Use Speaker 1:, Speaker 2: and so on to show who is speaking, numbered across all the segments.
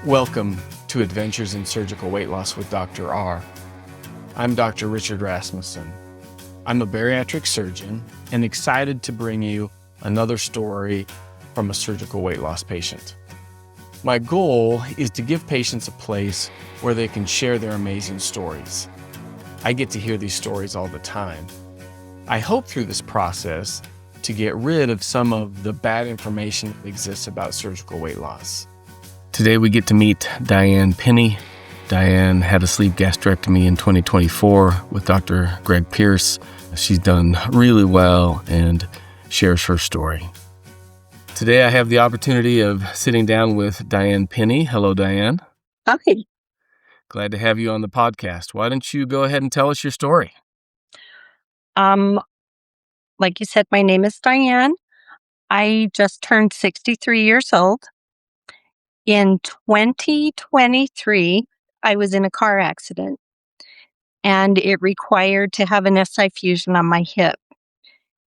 Speaker 1: Welcome to Adventures in Surgical Weight Loss with Dr. R. I'm Dr. Richard Rasmussen. I'm a bariatric surgeon and excited to bring you another story from a surgical weight loss patient. My goal is to give patients a place where they can share their amazing stories. I get to hear these stories all the time. I hope through this process to get rid of some of the bad information that exists about surgical weight loss. Today we get to meet Diane Pinney. Diane had a sleeve gastrectomy in 2024 with Dr. Greg Pierce. She's done really well and shares her story. Today I have the opportunity of sitting down with Diane Pinney. Hello, Diane.
Speaker 2: Hi.
Speaker 1: Glad to have you on the podcast. Why don't you go ahead and tell us your story?
Speaker 2: Like you said, my name is Diane. I just turned 63 years old. In 2023, I was in a car accident, and it required to have an SI fusion on my hip.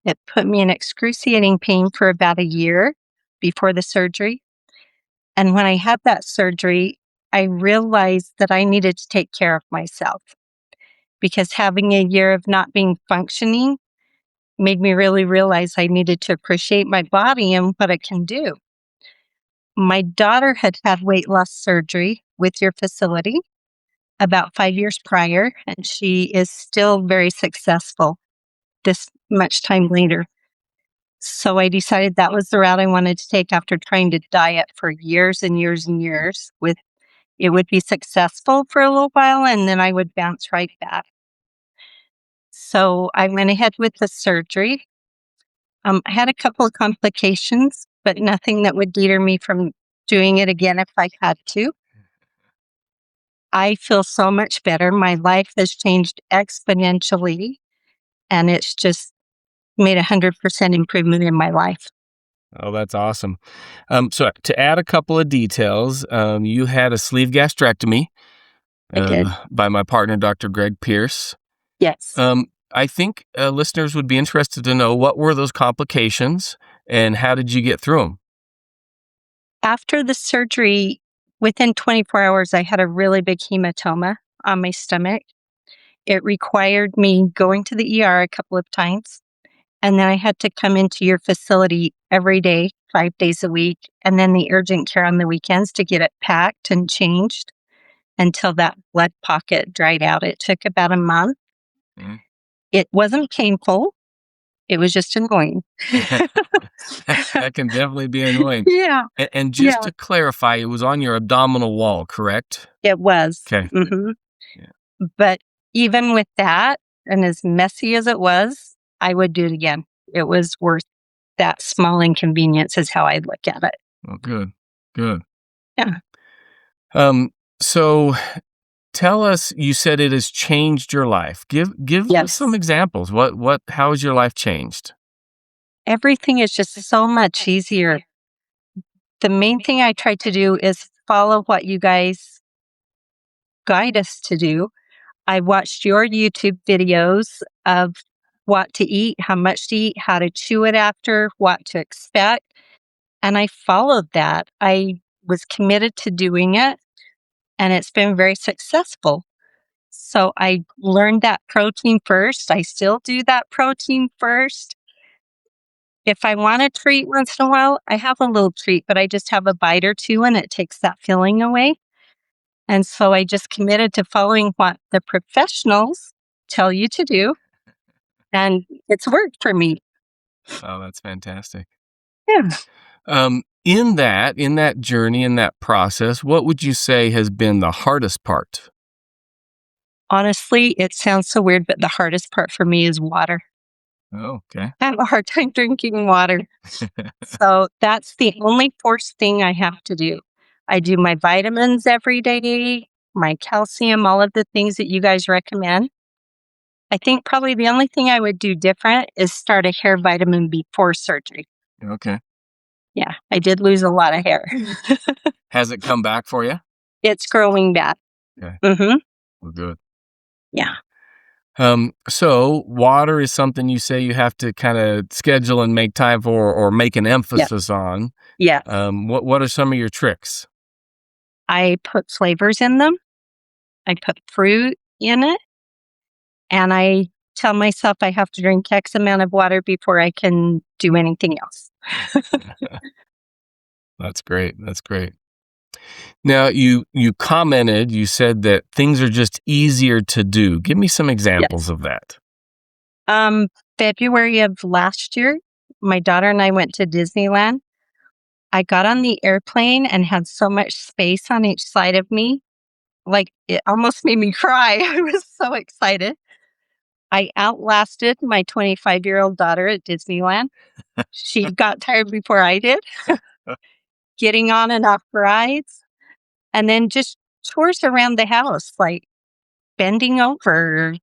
Speaker 2: It put me in excruciating pain for about a year before the surgery. And when I had that surgery, I realized that I needed to take care of myself because having a year of not being functioning made me really realize I needed to appreciate my body and what it can do. My daughter had had weight loss surgery with your facility about 5 years prior, and she is still very successful this much time later. So I decided that was the route I wanted to take after trying to diet for years and years and years. It would be successful for a little while, and then I would bounce right back. So I went ahead with the surgery. I had a couple of complications, but nothing that would deter me from doing it again if I had to. I feel so much better. My life has changed exponentially, and it's just made 100% improvement in my life.
Speaker 1: Oh, that's awesome. So to add a couple of details, you had a sleeve gastrectomy
Speaker 2: I did.
Speaker 1: by my partner, Dr. Greg Pierce.
Speaker 2: Yes.
Speaker 1: I think listeners would be interested to know what were those complications and how did you get through them?
Speaker 2: After the surgery, within 24 hours, I had a really big hematoma on my stomach. It required me going to the ER a couple of times. And then I had to come into your facility every day, 5 days a week, and then the urgent care on the weekends to get it packed and changed until that blood pocket dried out. It took about a month.
Speaker 1: Mm-hmm.
Speaker 2: It wasn't painful. It was just annoying.
Speaker 1: That can definitely be annoying.
Speaker 2: Yeah.
Speaker 1: And just to clarify, it was on your abdominal wall, correct?
Speaker 2: It was.
Speaker 1: Okay.
Speaker 2: Mm-hmm.
Speaker 1: Yeah.
Speaker 2: But even with that, and as messy as it was, I would do it again. It was worth that small inconvenience is how I look at it.
Speaker 1: Oh, good. Good.
Speaker 2: Yeah.
Speaker 1: So tell us, you said it has changed your life. Give us some examples. How has your life changed?
Speaker 2: Everything is just so much easier. The main thing I try to do is follow what you guys guide us to do. I watched your YouTube videos of what to eat, how much to eat, how to chew it after, what to expect. And I followed that. I was committed to doing it, and it's been very successful. So I learned that protein first. I still do that protein first. If I want a treat once in a while, I have a little treat, but I just have a bite or two and it takes that feeling away. And so I just committed to following what the professionals tell you to do. And it's worked for me.
Speaker 1: Oh, that's fantastic.
Speaker 2: Yeah.
Speaker 1: In that journey, in that process, what would you say has been the hardest part?
Speaker 2: Honestly, it sounds so weird, but the hardest part for me is water.
Speaker 1: Oh, okay.
Speaker 2: I have a hard time drinking water. So that's the only forced thing I have to do. I do my vitamins every day, my calcium, all of the things that you guys recommend. I think probably the only thing I would do different is start a hair vitamin before surgery.
Speaker 1: Okay.
Speaker 2: Yeah, I did lose a lot of hair.
Speaker 1: Has it come back for you?
Speaker 2: It's growing back.
Speaker 1: Okay.
Speaker 2: Mm-hmm.
Speaker 1: Well, good.
Speaker 2: Yeah.
Speaker 1: So water is something you say you have to kind of schedule and make time for or make an emphasis on.
Speaker 2: Yeah.
Speaker 1: What are some of your tricks?
Speaker 2: I put flavors in them. I put fruit in it. And I tell myself I have to drink X amount of water before I can do anything else.
Speaker 1: That's great. That's great. Now, you commented, you said that things are just easier to do. Give me some examples
Speaker 2: Yes.
Speaker 1: of that.
Speaker 2: February of last year, my daughter and I went to Disneyland. I got on the airplane and had so much space on each side of me. Like, it almost made me cry. I was so excited. I outlasted my 25-year-old daughter at Disneyland. She got tired before I did, getting on and off rides, and then just chores around the house, like bending over,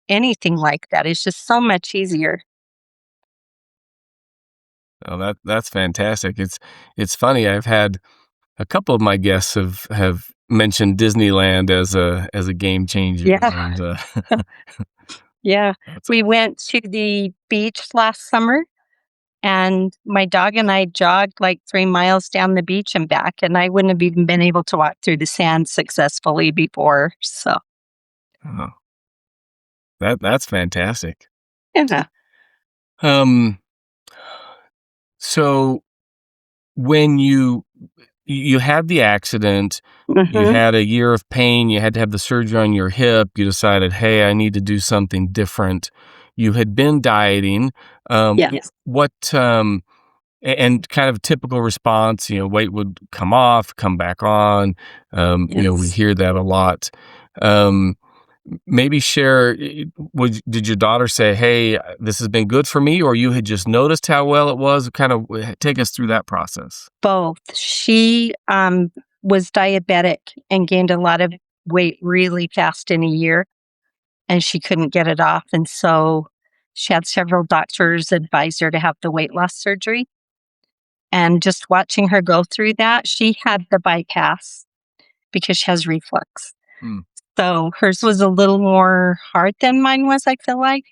Speaker 2: anything like that. It's just so much easier.
Speaker 1: Oh, that's fantastic. It's funny. I've had a couple of my guests have mentioned Disneyland as a game changer,
Speaker 2: Yeah.
Speaker 1: and
Speaker 2: Yeah.
Speaker 1: that's
Speaker 2: We went to the beach last summer, and my dog and I jogged like 3 miles down the beach and back, and I wouldn't have even been able to walk through the sand successfully before. So,
Speaker 1: oh, that's fantastic.
Speaker 2: yeah.
Speaker 1: Um, so when you had the accident, you
Speaker 2: Mhm.
Speaker 1: had a year of pain, you had to have the surgery on your hip, you decided, hey, I need to do something different. You had been dieting.
Speaker 2: Yes.
Speaker 1: What and kind of typical response, weight would come off, come back on. We
Speaker 2: Yes.
Speaker 1: hear that a lot. Um, Maybe share, did your daughter say, hey, this has been good for me, or you had just noticed how well it was? Kind of take us through that process.
Speaker 2: Both. She was diabetic and gained a lot of weight really fast in a year, and she couldn't get it off. And so she had several doctors advise her to have the weight loss surgery. And just watching her go through that, she had the bypass because she has reflux.
Speaker 1: Hmm.
Speaker 2: So hers was a little more hard than mine was, I feel like.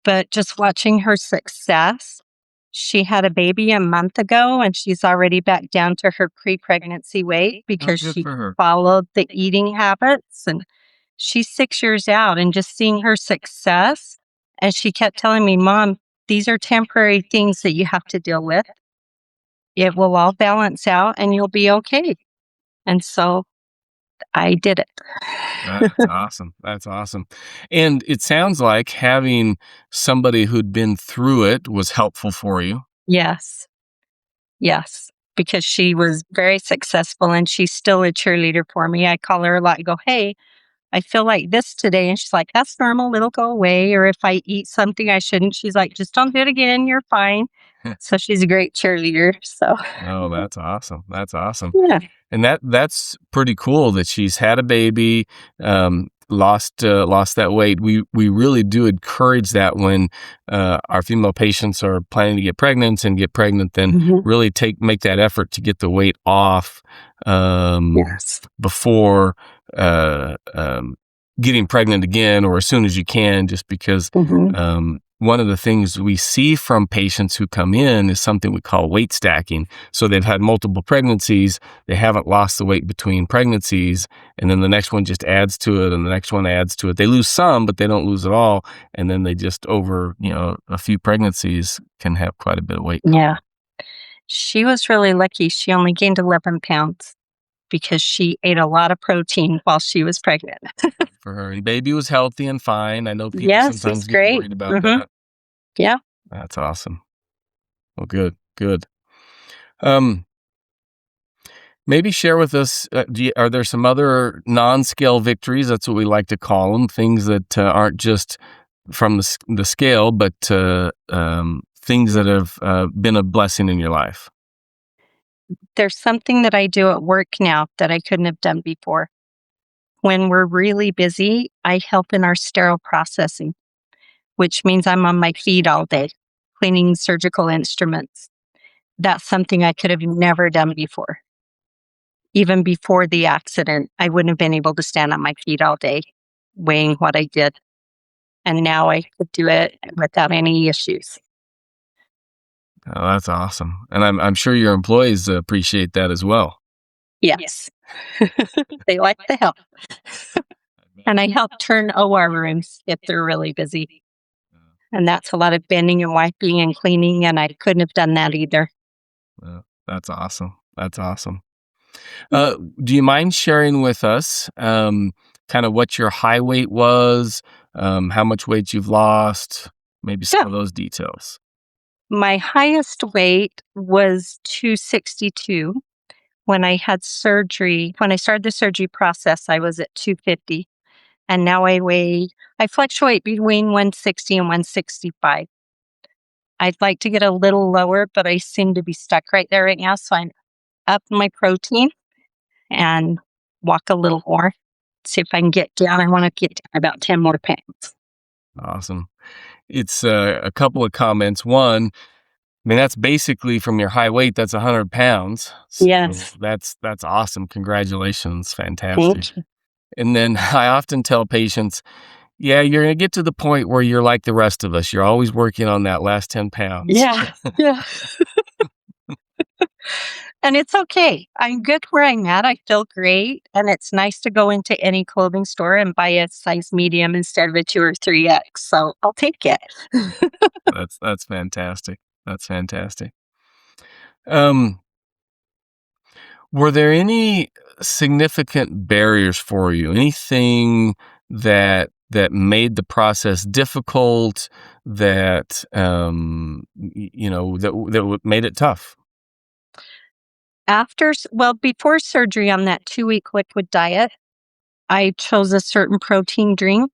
Speaker 2: But just watching her success, she had a baby a month ago and she's already back down to her pre-pregnancy weight
Speaker 1: Oh,
Speaker 2: because
Speaker 1: good
Speaker 2: she
Speaker 1: for her.
Speaker 2: followed the eating habits. And she's 6 years out, and just seeing her success. And she kept telling me, Mom, these are temporary things that you have to deal with. It will all balance out and you'll be okay. And so I did it.
Speaker 1: That's awesome. That's awesome. And it sounds like having somebody who'd been through it was helpful for you.
Speaker 2: Yes. Yes. Because she was very successful and she's still a cheerleader for me. I call her a lot and go, Hey, I feel like this today. And she's like, That's normal. It'll go away. Or if I eat something I shouldn't, she's like, Just don't do it again. You're fine. So she's a great cheerleader. So,
Speaker 1: Oh, that's awesome. That's awesome.
Speaker 2: yeah.
Speaker 1: And that's pretty cool that she's had a baby, lost that weight. We really do encourage that when our female patients are planning to get pregnant, then
Speaker 2: Mhm.
Speaker 1: really make that effort to get the weight off
Speaker 2: Yes.
Speaker 1: before uh, um, getting pregnant again, or as soon as you can, just because
Speaker 2: Mhm.
Speaker 1: one of the things we see from patients who come in is something we call weight stacking. So they've had multiple pregnancies, they haven't lost the weight between pregnancies, and then the next one just adds to it, and the next one adds to it. They lose some, but they don't lose it all, and then they just over a few pregnancies can have quite a bit of weight.
Speaker 2: Yeah. She was really lucky. She only gained 11 pounds because she ate a lot of protein while she was pregnant.
Speaker 1: For her. And baby was healthy and fine. I know people
Speaker 2: Yes, he's
Speaker 1: sometimes get
Speaker 2: great.
Speaker 1: worried about that.
Speaker 2: Yeah.
Speaker 1: That's awesome. Well, good, good. Um, Maybe share with us, are there some other non-scale victories? That's what we like to call them, things that aren't just from the scale, but things that have been a blessing in your life.
Speaker 2: There's something that I do at work now that I couldn't have done before. When we're really busy, I help in our sterile processing, which means I'm on my feet all day cleaning surgical instruments. That's something I could have never done before. Even before the accident, I wouldn't have been able to stand on my feet all day weighing what I did. And now I could do it without any issues.
Speaker 1: Oh, that's awesome. And I'm sure your employees appreciate that as well.
Speaker 2: Yes. They like the help. And I help turn OR rooms if they're really busy. And that's a lot of bending and wiping and cleaning, and I couldn't have done that either.
Speaker 1: That's awesome. That's awesome. Do you mind sharing with us kind of what your high weight was, how much weight you've lost, maybe some
Speaker 2: Yeah.
Speaker 1: of those details?
Speaker 2: My highest weight was 262. When I had surgery, when I started the surgery process, I was at 250. And now I fluctuate between 160 and 165. I'd like to get a little lower, but I seem to be stuck right there right now. So I'm up my protein and walk a little more. See if I can get down. I want to get down about 10 more pounds.
Speaker 1: Awesome. It's a couple of comments. One, I mean, that's basically from your high weight, that's 100 pounds. So
Speaker 2: Yes.
Speaker 1: that's awesome. Congratulations. Fantastic.
Speaker 2: Thank you.
Speaker 1: And then I often tell patients, yeah, you're going to get to the point where you're like the rest of us. You're always working on that last 10 pounds.
Speaker 2: Yeah. Yeah. And it's okay. I'm good where I'm at. I feel great. And it's nice to go into any clothing store and buy a size medium instead of a 2 or 3X. So I'll take it.
Speaker 1: That's fantastic. That's fantastic. Um, were there any significant barriers for you? Anything that made the process difficult, that that made it tough?
Speaker 2: Before surgery on that 2-week liquid diet, I chose a certain protein drink.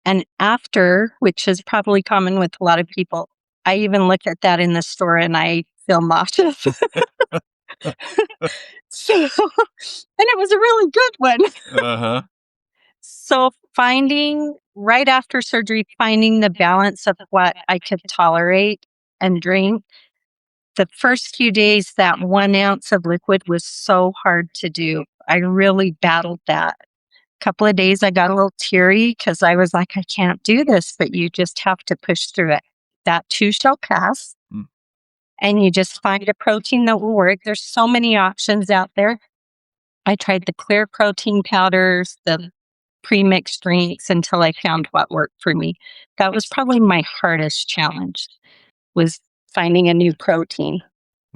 Speaker 2: And after, which is probably common with a lot of people, I even look at that in the store and I feel nauseous. So, and it was a really good one.
Speaker 1: Uh-huh.
Speaker 2: So right after surgery, finding the balance of what I could tolerate and drink. The first few days, that 1 ounce of liquid was so hard to do. I really battled that. Couple of days, I got a little teary because I was like, I can't do this, but you just have to push through it. That too shall pass.
Speaker 1: Mm.
Speaker 2: And you just find a protein that will work. There's so many options out there. I tried the clear protein powders, the pre-mixed drinks until I found what worked for me. That was probably my hardest challenge, was finding a new protein.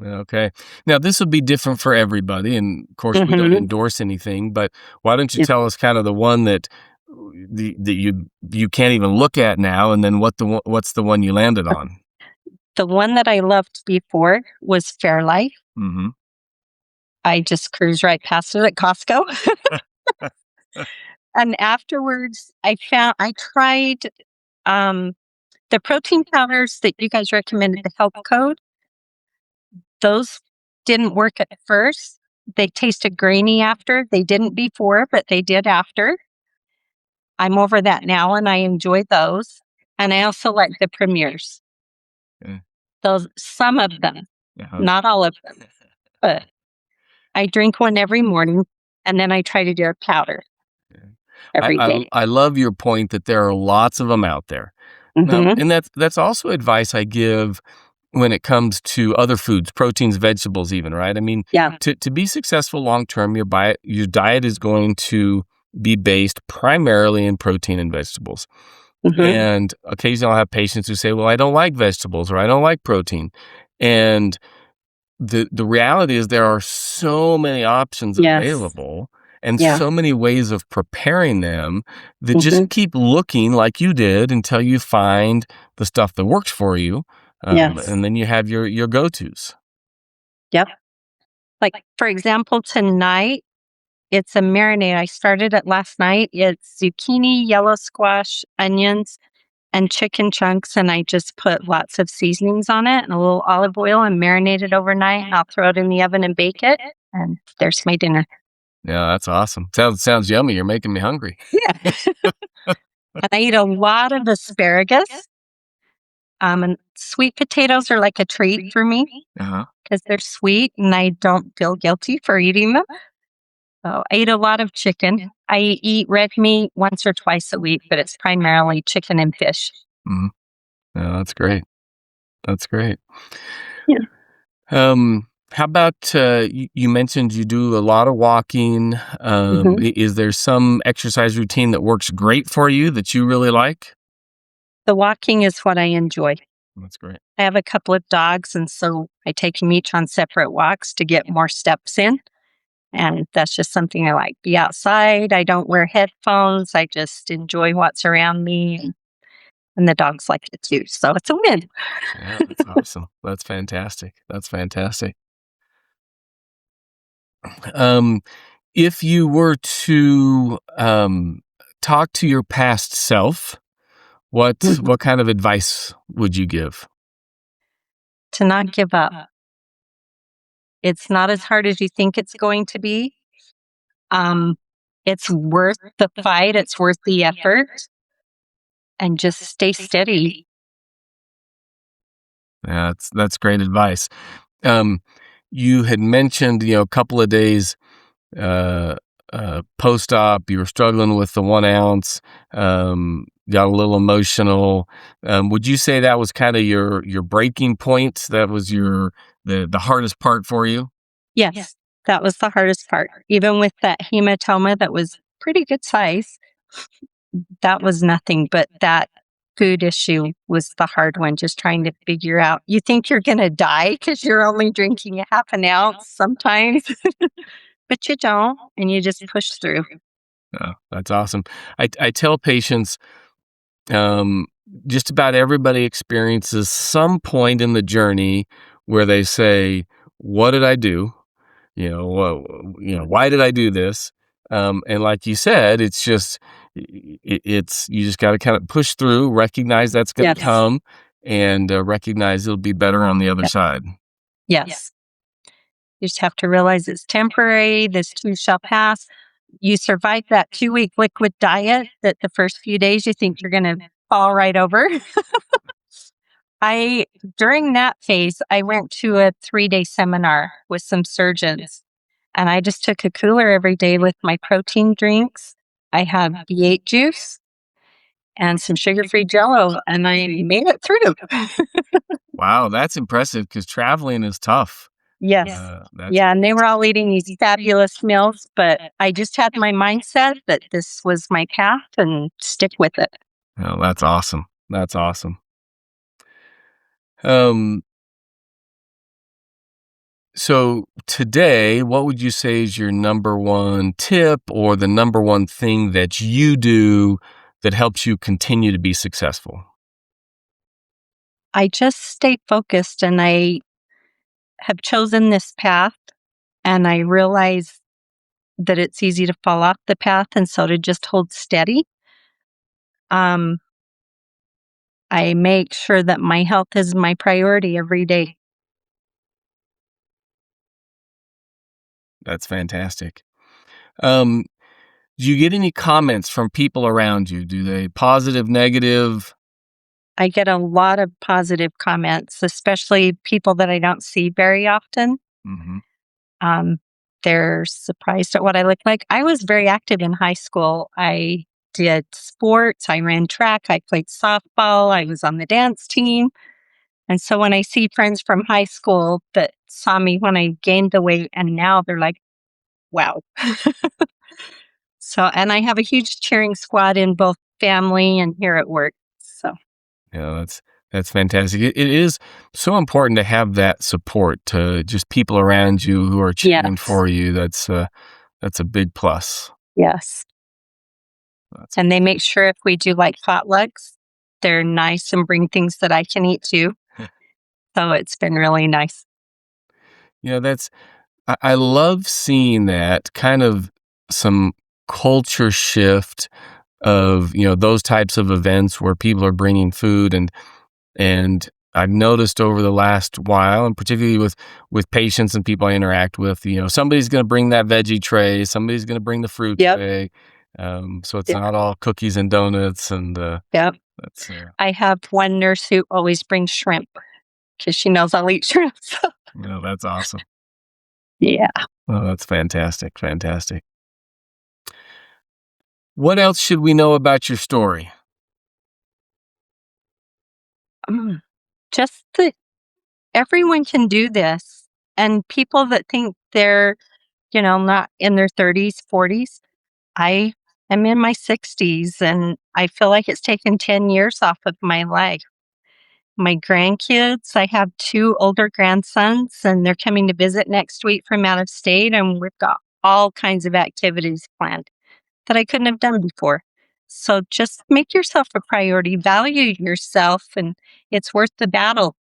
Speaker 1: Okay. Now, this will be different for everybody, and of course, we don't endorse anything. But why don't you
Speaker 2: Yeah.
Speaker 1: tell us kind of the one that you can't even look at now, and then what's the one you landed on?
Speaker 2: The one that I loved before was Fairlife.
Speaker 1: Mm-hmm.
Speaker 2: I just cruised right past it at Costco. And afterwards, I tried the protein powders that you guys recommended, the Health Code. Those didn't work at first. They tasted grainy after. They didn't before, but they did after. I'm over that now, and I enjoy those. And I also like the Premiers.
Speaker 1: Okay.
Speaker 2: Some of them,
Speaker 1: Uh-huh.
Speaker 2: not all of them, but I drink one every morning, and then I try to do a powder every day.
Speaker 1: I love your point that there are lots of them out there. Now, and that's also advice I give when it comes to other foods, proteins, vegetables even, right? I mean,
Speaker 2: Yeah.
Speaker 1: to be successful long term, your diet is going to be based primarily in protein and vegetables. And occasionally I'll have patients who say, well, I don't like vegetables or I don't like protein. And the reality is there are so many options available and so many ways of preparing them that just keep looking like you did until you find the stuff that works for you. And then you have your go-tos.
Speaker 2: Yep. Like, for example, tonight, it's a marinade. I started it last night. It's zucchini, yellow squash, onions, and chicken chunks. And I just put lots of seasonings on it and a little olive oil and marinate it overnight. And I'll throw it in the oven and bake it. And there's my dinner.
Speaker 1: Yeah, that's awesome. Sounds yummy. You're making me hungry.
Speaker 2: Yeah. And I eat a lot of asparagus. And sweet potatoes are like a treat for me because they're sweet and I don't feel guilty for eating them. So I eat a lot of chicken. I eat red meat once or twice a week, but it's primarily chicken and fish.
Speaker 1: Mm-hmm. Yeah, that's great. That's great.
Speaker 2: Yeah.
Speaker 1: How about, you mentioned you do a lot of walking.
Speaker 2: Mhm.
Speaker 1: Is there some exercise routine that works great for you that you really like?
Speaker 2: The walking is what I enjoy.
Speaker 1: That's great.
Speaker 2: I have a couple of dogs, and so I take them each on separate walks to get more steps in. And that's just something I like. Be outside. I don't wear headphones. I just enjoy what's around me. And the dogs like it too. So it's a win.
Speaker 1: Yeah, that's awesome. That's fantastic. That's fantastic. Um, if you were to, talk to your past self,
Speaker 2: Mhm.
Speaker 1: what kind of advice would you give?
Speaker 2: To not give up. It's not as hard as you think it's going to be. Um, it's worth the fight. It's worth the effort. And just stay steady.
Speaker 1: Yeah, that's great advice. Um, you had mentioned, a couple of days uh, post-op, you were struggling with the 1 ounce, got a little emotional. Would you say that was kind of your breaking point? That was the hardest part for you?
Speaker 2: Yes, that was the hardest part. Even with that hematoma that was pretty good size, that was nothing, but that food issue was the hard one, just trying to figure out. You think you're going to die because you're only drinking a half an ounce sometimes, but you don't, and you just push through.
Speaker 1: Oh, that's awesome. I tell patients, um, just about everybody experiences some point in the journey where they say, "What did I do?" Why did I do this? And like you said, it's just, it's, you just got to kind of push through, recognize that's going to
Speaker 2: Yes.
Speaker 1: come, and recognize it'll be better on the other
Speaker 2: Yes.
Speaker 1: side.
Speaker 2: Yes. You just have to realize it's temporary. This too shall pass. You survive that 2-week liquid diet that the first few days you think you're going to fall right over. I During that phase, I went to a 3-day seminar with some surgeons, and I just took a cooler every day with my protein drinks. I had B8 juice and some sugar-free Jello, and I made it through.
Speaker 1: Wow, that's impressive because traveling is tough.
Speaker 2: Yes.
Speaker 1: That's
Speaker 2: Yeah, and they were all eating these fabulous meals, but I just had my mindset that this was my path and stick with it.
Speaker 1: Oh, that's awesome. That's awesome. Um, so today, what would you say is your number one tip or the number one thing that you do that helps you continue to be successful?
Speaker 2: I just stay focused and I have chosen this path and I realize that it's easy to fall off the path and so to just hold steady. Um, I make sure that my health is my priority every day.
Speaker 1: That's fantastic. Um, do you get any comments from people around you? Do they positive, negative?
Speaker 2: I get a lot of positive comments, especially people that I don't see very often.
Speaker 1: Mhm.
Speaker 2: Um, they're surprised at what I look like. I was very active in high school. I did sports, I ran track, I played softball, I was on the dance team. And so when I see friends from high school that saw me when I gained the weight and now they're like, wow. So, and I have a huge cheering squad in both family and here at work. So,
Speaker 1: Yeah, that's fantastic. It is so important to have that support, to just people around you who are cheering
Speaker 2: yes,
Speaker 1: for you. That's a big plus.
Speaker 2: yes.
Speaker 1: That's
Speaker 2: And they make sure if we do like potlucks, they're nice and bring things that I can eat too. So it's been really nice.
Speaker 1: that's I love seeing that kind of some culture shift of, those types of events where people are bringing food, and I've noticed over the last while, and particularly with patients and people I interact with, somebody's going to bring that veggie tray, somebody's going to bring the fruit
Speaker 2: Yep.
Speaker 1: tray, so it's
Speaker 2: Yep.
Speaker 1: not all cookies and donuts, and
Speaker 2: Yep.
Speaker 1: that's
Speaker 2: I have one nurse who always brings shrimp because she knows I'll eat shrimp. So,
Speaker 1: that's awesome.
Speaker 2: yeah.
Speaker 1: Oh, that's fantastic, fantastic. What else should we know about your story?
Speaker 2: Mm. Just that everyone can do this. And people that think they're, not in their 30s, 40s, I am in my 60s and I feel like it's taken 10 years off of my life. My grandkids, I have 2 older grandsons, and they're coming to visit next week from out of state, and we've got all kinds of activities planned that I couldn't have done before. So just make yourself a priority, value yourself, and it's worth the battle.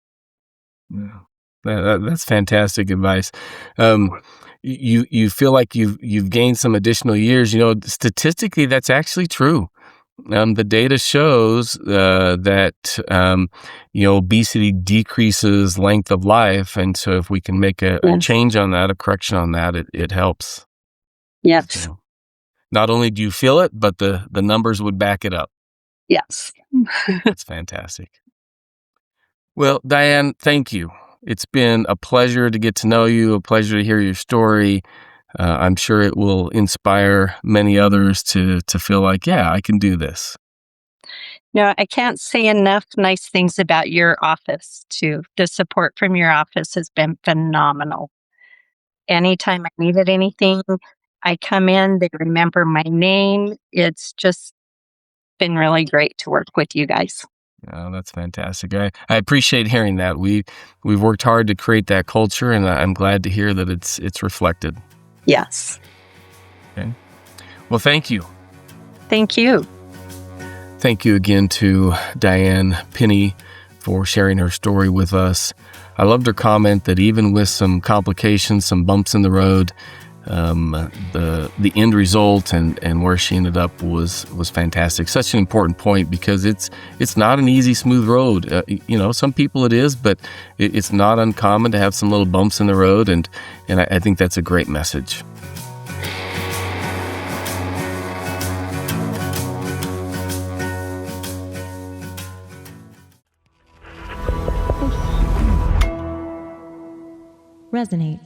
Speaker 1: Yeah. That's fantastic advice. Um, you feel like you've gained some additional years. Statistically, that's actually true. The data shows that obesity decreases length of life, and so if we can make a
Speaker 2: Yes.
Speaker 1: change on that, a correction on that, it helps.
Speaker 2: Yes.
Speaker 1: So not only do you feel it, but the numbers would back it up.
Speaker 2: Yes.
Speaker 1: That's fantastic. Well, Diane, thank you. It's been a pleasure to get to know you, a pleasure to hear your story. I'm sure it will inspire many others to feel like, yeah, I can do this.
Speaker 2: No, I can't say enough nice things about your office, too. The support from your office has been phenomenal. Anytime I needed anything, I come in, they remember my name. It's just been really great to work with you guys.
Speaker 1: Oh, that's fantastic. I appreciate hearing that. We've worked hard to create that culture, and I'm glad to hear that it's reflected.
Speaker 2: Yes.
Speaker 1: Okay. Well, thank you.
Speaker 2: Thank you.
Speaker 1: Thank you again to Diane Pinney for sharing her story with us. I loved her comment that even with some complications, some bumps in the road, the end result and where she ended up was fantastic. Such an important point because it's not an easy, smooth road. Some people it is, but it's not uncommon to have some little bumps in the road, and I think that's a great message.
Speaker 3: Resonate.